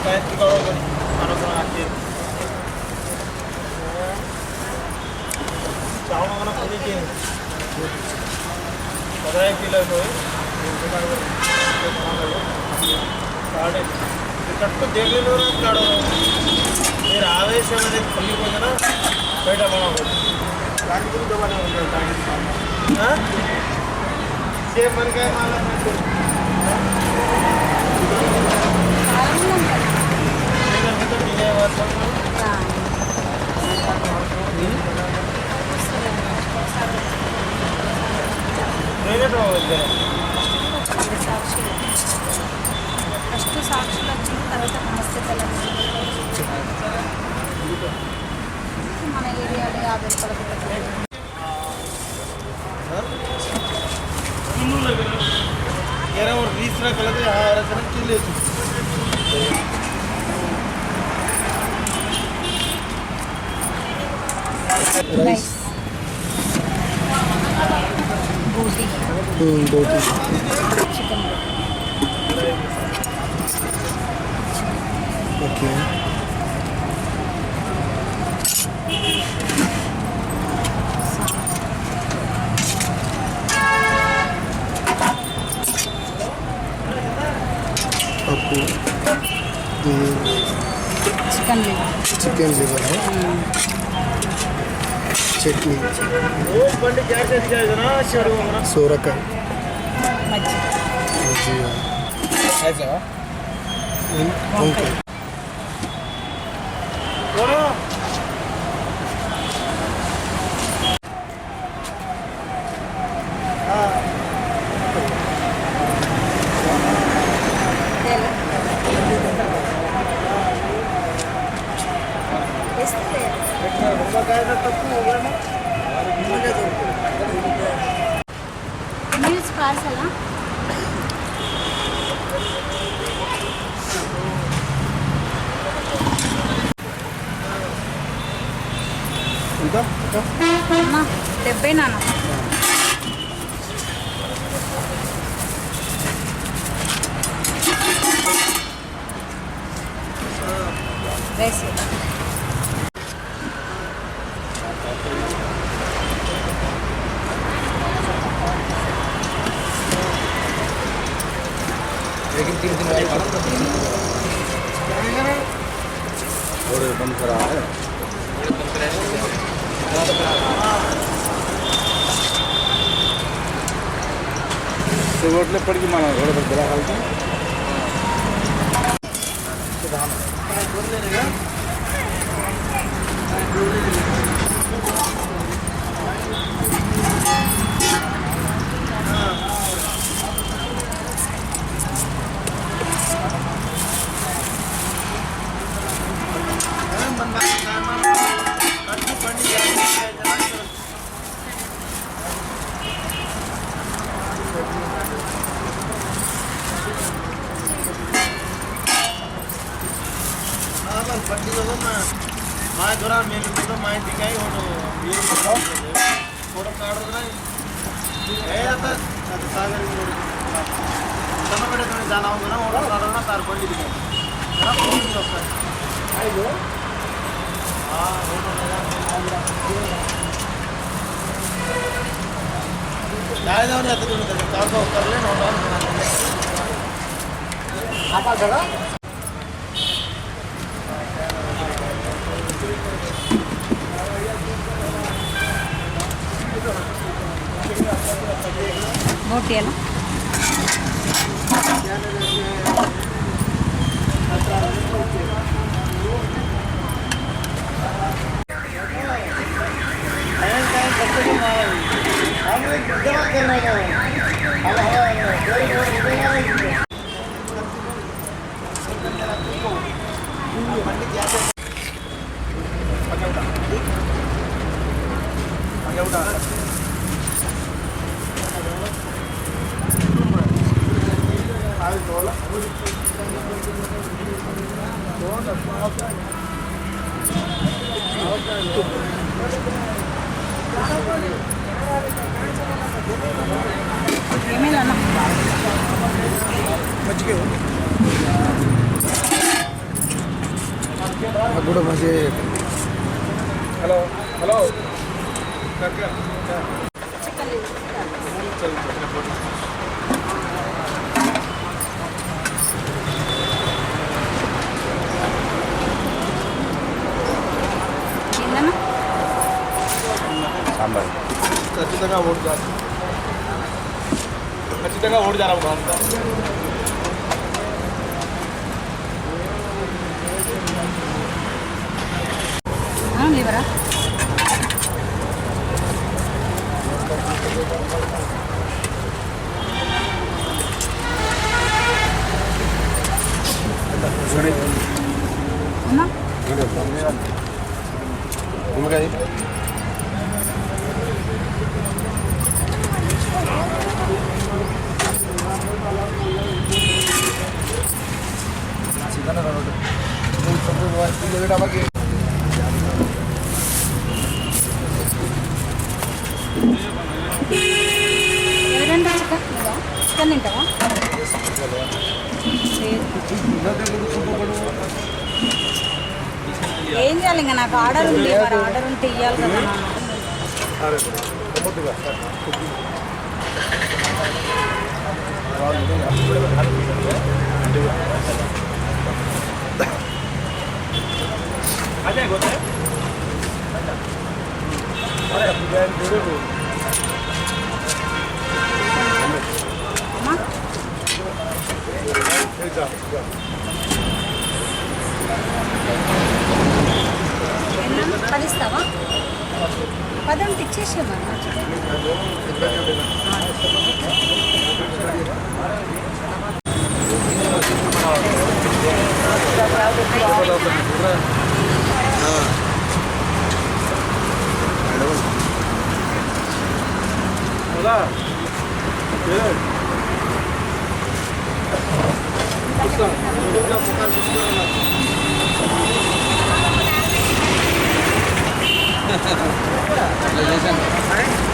गायत्री करो मानो को आके चावल मगना पूरी के 15 किलो होए साढ़े कट्टू देगलो काड़ो मेरे आवेश में खली को ना बेटा बना हो गाड़ी को दबाना होगा गाड़ी हां से मन गए माला ఫస్ట్ సాక్షులు వచ్చిన తర్వాత నమస్తే తెలంగాణ మన ఏరియాలో 50 రూపాయలకు పెట్టలేదు. और 20 रख लगे और रचना किले राइस बोटी बोटी चिकन ओके आपको चिकन लिवर है चटनी सोरकाय ओके मील्स पार्सला అమ్మా 70 నాన్న రైస్ लेकिन 3 दिन बाद और बंद करा है शेवटले पडकी माना थोड़ा बहुत बड़ा खालती पट्टी लोगों में माय दौरा मेरे को माय दिखाई और ये फोटो कार्ड रहा है आता सागर तब बड़े तुम्हें जाना होगा ना और कार्ड ना तार पट्टी दिखाई ना फोन भी होता है आई लो हां जाए जाओ ना तो तुम कार्ड को कर ले नोट ऑन आपा जगह बोटी है ना मच गए हो నాకు కూడా మంచిగా హలో హలో చికెన్ లివర్ ఏందన్నా సాంబార్ ఖచ్చితంగా ఓడిదారు ఖచ్చితంగా ఓడిదారా లివరా అమ్మా నిమ్మకాయ ఎవరంటే చికెన్ ఇవా చికెన్ తింటావా ఏం చేయాలి ఇంకా నాకు ఆర్డర్ ఉంది మరి ఆర్డర్ ఉంటే ఇవ్వాలి కదా అదే గోతే అమ్మా పదిస్తావా పదంటే ఇచ్చేసేమన్నా చేశాను